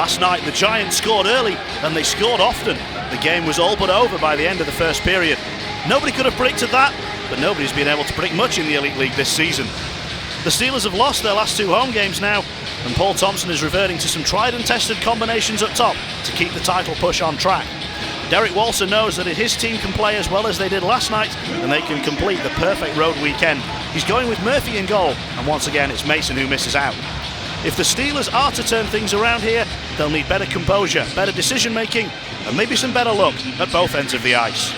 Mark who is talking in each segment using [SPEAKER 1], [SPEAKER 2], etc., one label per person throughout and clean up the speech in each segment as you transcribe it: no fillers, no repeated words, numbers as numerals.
[SPEAKER 1] Last night the Giants scored early and they scored often. The game was all but over by the end of the first period. Nobody could have predicted that, but nobody's been able to predict much in the Elite League this season. The Steelers have lost their last 2 home games now, and Paul Thompson is reverting to some tried and tested combinations up top to keep the title push on track. Derek Walser knows that if his team can play as well as they did last night, then they can complete the perfect road weekend. He's going with Murphy in goal, and once again it's Mason who misses out. If the Steelers are to turn things around here, they'll need better composure, better decision making, and maybe some better luck at both ends of the ice.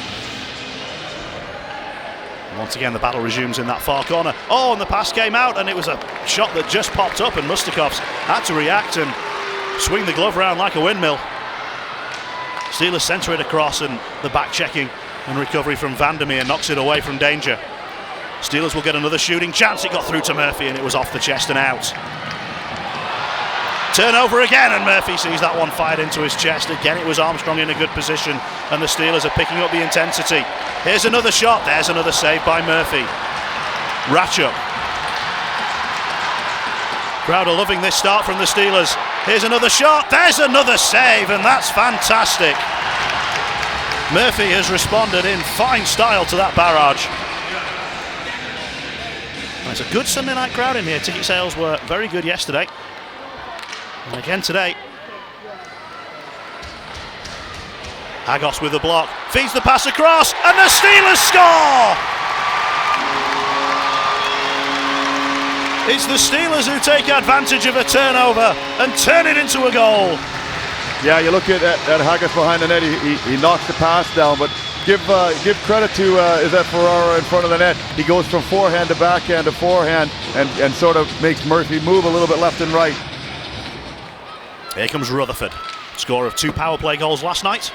[SPEAKER 1] Once again the battle resumes in that far corner. Oh, and the pass came out, and it was a shot that just popped up, and Mustakovs had to react and swing the glove around like a windmill. Steelers centre it across, and the back checking and recovery from Vandermeer knocks it away from danger. Steelers will get another shooting chance. It got through to Murphy and it was off the chest and out. Turnover again, and Murphy sees that one fired into his chest. Again it was Armstrong in a good position, and the Steelers are picking up the intensity. Here's another shot, there's another save by Murphy. Ratchuk. Crowd are loving this start from the Steelers. Here's another shot, there's another save, and that's fantastic. Murphy has responded in fine style to that barrage. And it's a good Sunday night crowd in here. Ticket sales were very good yesterday. And again today. Agos with the block, feeds the pass across, and the Steelers score! It's the Steelers who take advantage of a turnover and turn it into a goal.
[SPEAKER 2] Yeah, you look at Haggis behind the net, he knocks the pass down, but give credit to is that Ferraro in front of the net. He goes from forehand to backhand to forehand and sort of makes Murphy move a little bit left and right.
[SPEAKER 1] Here comes Rutherford, scorer of 2 power play goals last night.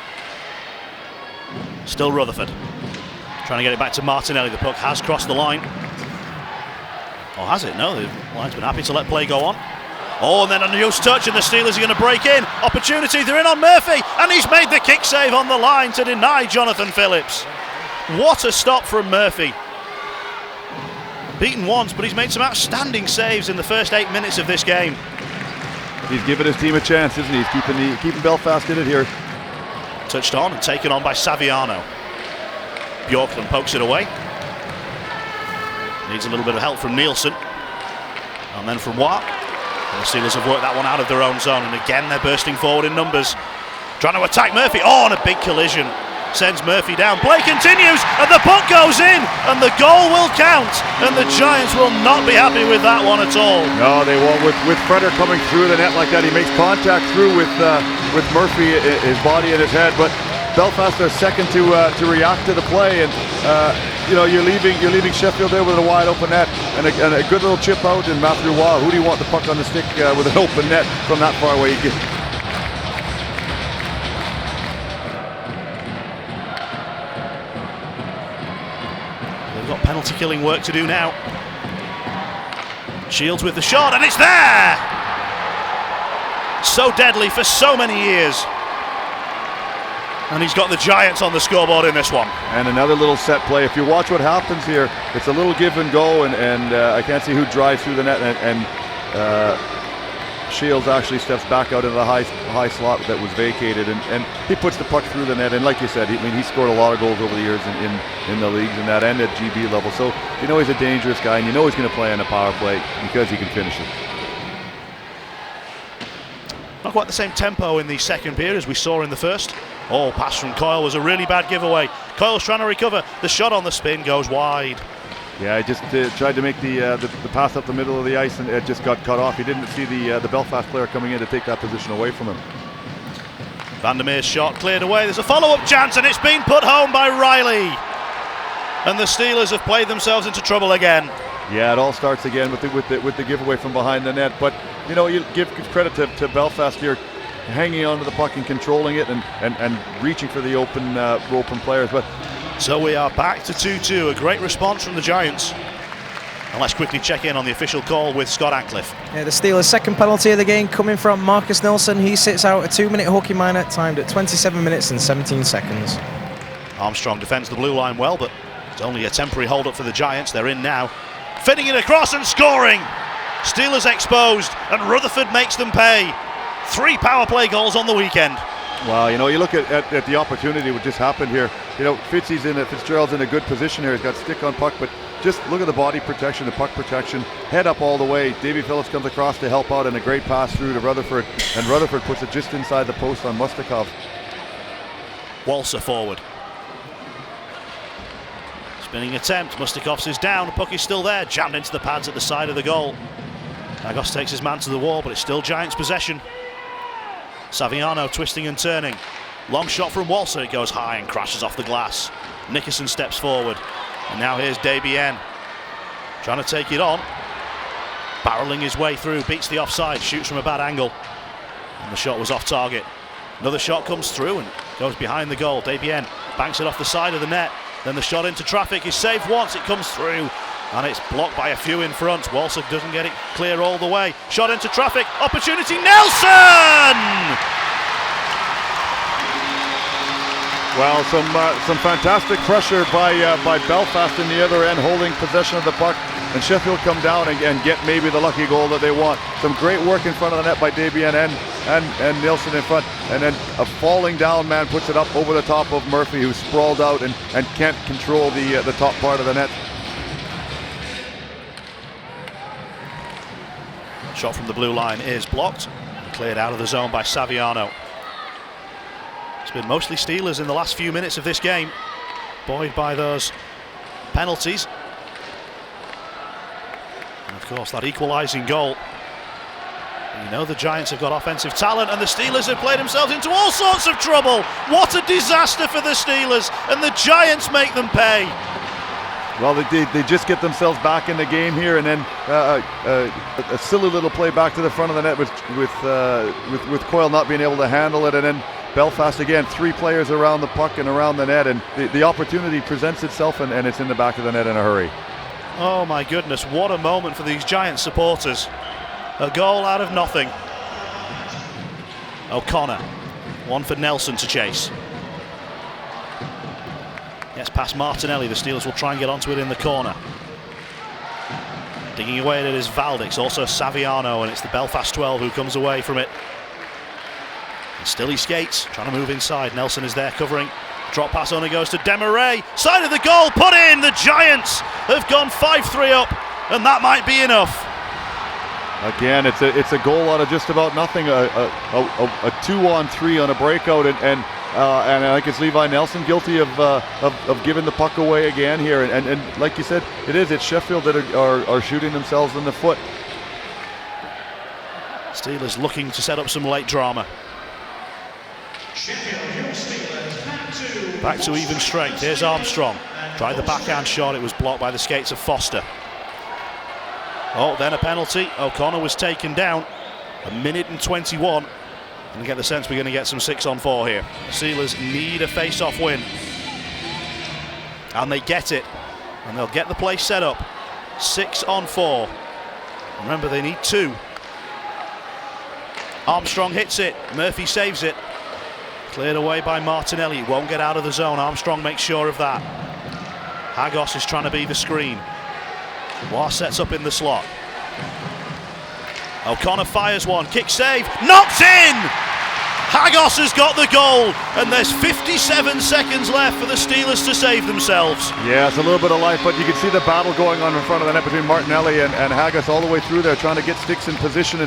[SPEAKER 1] Still Rutherford, trying to get it back to Martinelli. The puck has crossed the line. Or has it? No, the line's been happy to let play go on. Oh, and then a nose touch, and the Steelers are going to break in. Opportunity, they're in on Murphy, and he's made the kick save on the line to deny Jonathan Phillips. What a stop from Murphy. Beaten once, but he's made some outstanding saves in the first 8 minutes of this game.
[SPEAKER 2] He's giving his team a chance, isn't he? He's keeping Belfast in it here.
[SPEAKER 1] Touched on and taken on by Saviano. Bjorklund pokes it away. Needs a little bit of help from Nielsen. And then from Watt. And the Steelers have worked that one out of their own zone, and again they're bursting forward in numbers. Trying to attack Murphy. Oh, and a big collision. Sends Murphy down. Play continues, and the puck goes in, and the goal will count. And the Giants will not be happy with that one at all.
[SPEAKER 2] No, they won't. With Fretter coming through the net like that, he makes contact through with Murphy, his body and his head. But Belfast are second to react to the play, and you're leaving Sheffield there with a wide open net and a good little chip out. And Matthew Waugh, who do you want the puck on the stick with an open net from that far away?
[SPEAKER 1] They've got penalty killing work to do now. Shields with the shot, and it's there! So deadly for so many years. And he's got the Giants on the scoreboard in this one.
[SPEAKER 2] And another little set play. If you watch what happens here, it's a little give and go, and I can't see who drives through the net, and Shields actually steps back out into the high slot that was vacated, and he puts the puck through the net. And like you said, he scored a lot of goals over the years in the leagues and that, and at GB level. So you know he's a dangerous guy, and you know he's going to play on a power play because he can finish it.
[SPEAKER 1] Not quite the same tempo in the second period as we saw in the first. Oh, pass from Coyle was a really bad giveaway. Coyle's trying to recover. The shot on the spin goes wide.
[SPEAKER 2] Yeah, he just tried to make the pass up the middle of the ice, and it just got cut off. He didn't see the Belfast player coming in to take that position away from him.
[SPEAKER 1] Vandermeer's shot cleared away. There's a follow-up chance, and it's been put home by Riley. And the Steelers have played themselves into trouble again.
[SPEAKER 2] Yeah, it all starts again with the giveaway from behind the net. But you give credit to Belfast here, hanging onto the puck and controlling it and reaching for the open players. But
[SPEAKER 1] so we are back to 2-2. A great response from the Giants. And let's quickly check in on the official call with Scott Ancliffe.
[SPEAKER 3] Yeah, the Steelers' second penalty of the game coming from Marcus Nilsson. He sits out a 2-minute hockey minor timed at 27 minutes and 17 seconds.
[SPEAKER 1] Armstrong defends the blue line well, but it's only a temporary hold-up for the Giants. They're in now. Fitting it across and scoring. Steelers exposed, and Rutherford makes them pay. 3 power play goals on the weekend.
[SPEAKER 2] Well, you know, you look at the opportunity what just happened here. You know, Fitzgerald's in a good position here. He's got stick on puck, but just look at the body protection, the puck protection, head up all the way. Davy Phillips comes across to help out, and a great pass through to Rutherford, and Rutherford puts it just inside the post on Mustakov.
[SPEAKER 1] Walser forward. Spinning attempt, Mustakovs is down, the puck is still there, jammed into the pads at the side of the goal. Agos takes his man to the wall, but it's still Giants possession. Saviano twisting and turning. Long shot from Walser, it goes high and crashes off the glass. Nickerson steps forward, and now here's Desbiens trying to take it on. Barreling his way through, beats the offside, shoots from a bad angle, and the shot was off target. Another shot comes through and goes behind the goal. Desbiens banks it off the side of the net. Then the shot into traffic is saved once, it comes through, and it's blocked by a few in front. Walser doesn't get it clear all the way. Shot into traffic, opportunity, Nelson!
[SPEAKER 2] Well, some fantastic pressure by Belfast in the other end, holding possession of the puck, and Sheffield come down and get maybe the lucky goal that they want. Some great work in front of the net by Desbiens and Nielsen in front, and then a falling down man puts it up over the top of Murphy, who's sprawled out and can't control the top part of the net.
[SPEAKER 1] Shot from the blue line is blocked, cleared out of the zone by Saviano. It's been mostly Steelers in the last few minutes of this game, buoyed by those penalties. And of course that equalising goal. And you know the Giants have got offensive talent, and the Steelers have played themselves into all sorts of trouble. What a disaster for the Steelers, and the Giants make them pay.
[SPEAKER 2] Well, they just get themselves back in the game here, and then a silly little play back to the front of the net with Coyle not being able to handle it, and then Belfast again, 3 players around the puck and around the net, and the opportunity presents itself, and it's in the back of the net in a hurry.
[SPEAKER 1] Oh my goodness, what a moment for these Giants supporters. A goal out of nothing. O'Connor, one for Nelson to chase. Yes, past Martinelli, the Steelers will try and get onto it in the corner. Digging away at it is Valdix, also Saviano, and it's the Belfast 12 who comes away from it. And still he skates, trying to move inside. Nelson is there covering. Drop pass only goes to Desmarais. Side of the goal, put in! The Giants have gone 5-3 up, and that might be enough.
[SPEAKER 2] Again, it's a goal out of just about nothing. A 2-on-3 on a breakout, and I think it's Levi Nelson guilty of giving the puck away again here. And like you said, it's Sheffield that are shooting themselves in the foot.
[SPEAKER 1] Steelers looking to set up some late drama. Back to even strength. Here's Armstrong. Tried the backhand shot. It was blocked by the skates of Foster. Oh, then a penalty. O'Connor was taken down. 1:21. And I get the sense we're going to get some 6-on-4 here. Steelers need a face-off win. And they get it. And they'll get the play set up. 6-on-4. Remember, they need 2. Armstrong hits it. Murphy saves it. Cleared away by Martinelli. It won't get out of the zone. Armstrong makes sure of that. Hagos is trying to be the screen. War sets up in the slot. O'Connor fires one, kick save, knocked in! Hagos has got the goal, and there's 57 seconds left for the Steelers to save themselves.
[SPEAKER 2] Yeah, it's a little bit of life, but you can see the battle going on in front of the net between Martinelli and Hagos all the way through there, trying to get sticks in position.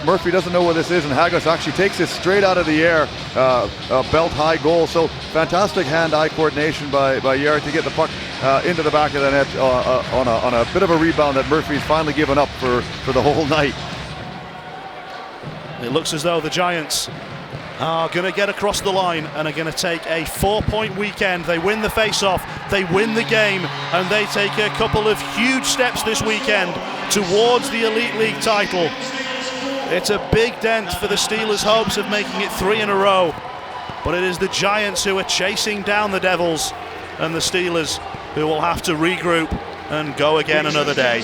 [SPEAKER 2] Murphy doesn't know where this is, and Hagos actually takes it straight out of the air, a belt high goal. So fantastic hand-eye coordination by Yard to get the puck into the back of the net on a bit of a rebound that Murphy's finally given up for the whole night.
[SPEAKER 1] It looks as though the Giants are going to get across the line and are going to take a 4-point weekend. They win the face-off, they win the game, and they take a couple of huge steps this weekend towards the Elite League title. It's a big dent for the Steelers' hopes of making it 3 in a row, but it is the Giants who are chasing down the Devils, and the Steelers who will have to regroup and go again another day.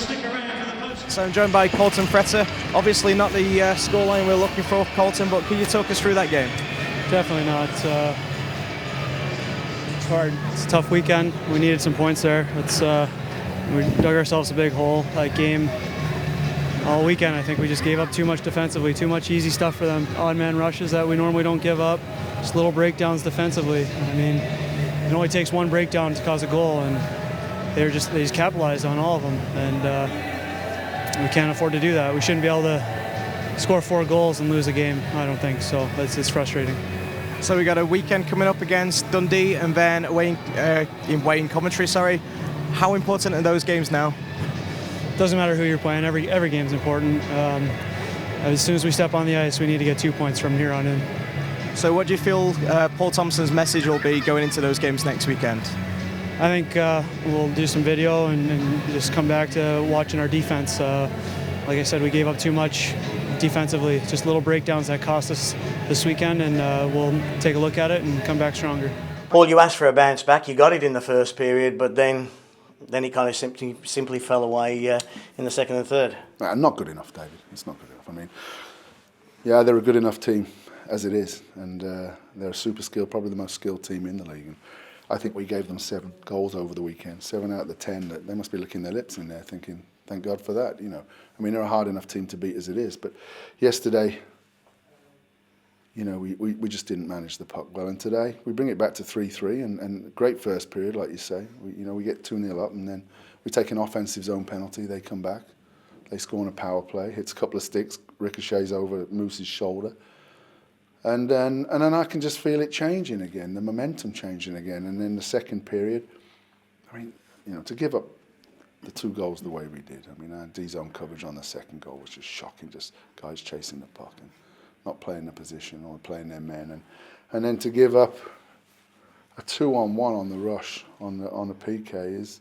[SPEAKER 3] So I'm joined by Colton Fretter. Obviously not the scoreline we're looking for, Colton, but can you talk us through that game?
[SPEAKER 4] Definitely not. It's hard. It's a tough weekend. We needed some points there. We dug ourselves a big hole. That game, all weekend. I think we just gave up too much defensively, too much easy stuff for them, odd man rushes that we normally don't give up, just little breakdowns defensively. I mean, it only takes one breakdown to cause a goal, and they just capitalized on all of them, and we can't afford to do that. We shouldn't be able to score 4 goals and lose a game, I don't think, so it's frustrating.
[SPEAKER 3] So we got a weekend coming up against Dundee and then away in Coventry. How important are those games now?
[SPEAKER 4] Doesn't matter who you're playing. Every game's important. As soon as we step on the ice, we need to get 2 points from here on in.
[SPEAKER 3] So what do you feel Paul Thompson's message will be going into those games next weekend?
[SPEAKER 4] I think we'll do some video and just come back to watching our defense. Like I said, we gave up too much defensively, just little breakdowns that cost us this weekend, and we'll take a look at it and come back stronger.
[SPEAKER 5] Paul, you asked for a bounce back. You got it in the first period, but then it kind of simply fell away in the second and third.
[SPEAKER 6] Not good enough, David. It's not good enough. I mean, yeah, they're a good enough team as it is, and they're a super skilled, probably the most skilled team in the league. And I think we gave them 7 goals over the weekend, 7 out of the 10. That they must be licking their lips in there, thinking, "Thank God for that." You know, I mean, they're a hard enough team to beat as it is. But yesterday, you know, we just didn't manage the puck well. And today, we bring it back to 3-3, and great first period, like you say. We get 2-0 up, and then we take an offensive zone penalty. They come back, they score on a power play, hits a couple of sticks, ricochets over Moose's shoulder. And then I can just feel it changing again, the momentum changing again. And in the second period, I mean, you know, to give up the 2 goals the way we did. I mean, our D-zone coverage on the second goal was just shocking, just guys chasing the puck and not playing the position or playing their men. And then to give up a 2-on-1 on the rush on the PK is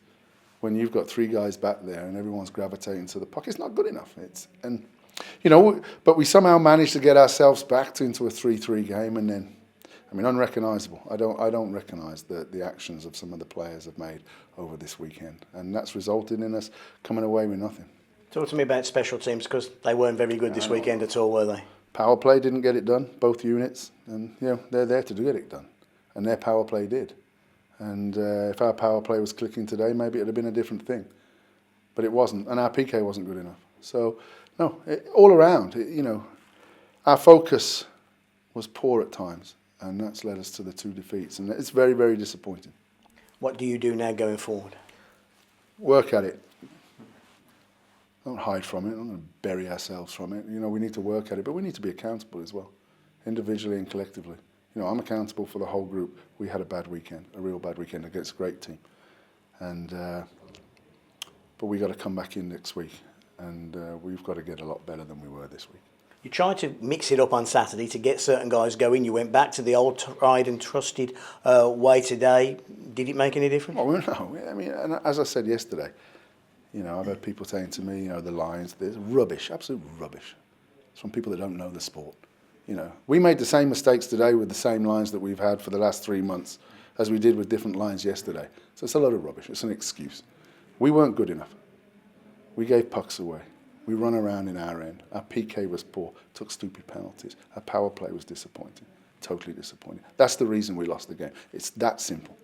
[SPEAKER 6] when you've got 3 guys back there and everyone's gravitating to the puck. It's not good enough. You know, but we somehow managed to get ourselves back into a 3-3 game, and then, I mean, unrecognisable. I don't recognise the actions of some of the players have made over this weekend, and that's resulted in us coming away with nothing.
[SPEAKER 5] Talk to me about special teams, because they weren't very good this weekend at all, were they?
[SPEAKER 6] Power play didn't get it done, both units, and you know they're there to get it done, and their power play did. And if our power play was clicking today, maybe it'd have been a different thing, but it wasn't, and our PK wasn't good enough. So. No, all around, you know, our focus was poor at times, and that's led us to the 2 defeats, and it's very, very disappointing.
[SPEAKER 5] What do you do now going forward?
[SPEAKER 6] Work at it. Don't hide from it. I'm going to bury ourselves from it. You know, we need to work at it, but we need to be accountable as well, individually and collectively. You know, I'm accountable for the whole group. We had a bad weekend, a real bad weekend against a great team, and but we got to come back in next week. And we've got to get a lot better than we were this week.
[SPEAKER 5] You tried to mix it up on Saturday to get certain guys going. You went back to the old tried and trusted way today. Did it make any difference?
[SPEAKER 6] Oh, no. I mean, and as I said yesterday, you know, I've had people saying to me, you know, the lines, there's rubbish, absolute rubbish. It's from people that don't know the sport. You know, we made the same mistakes today with the same lines that we've had for the last 3 months as we did with different lines yesterday. So it's a load of rubbish. It's an excuse. We weren't good enough. We gave pucks away. We run around in our end. Our PK was poor, took stupid penalties. Our power play was disappointing, totally disappointing. That's the reason we lost the game. It's that simple.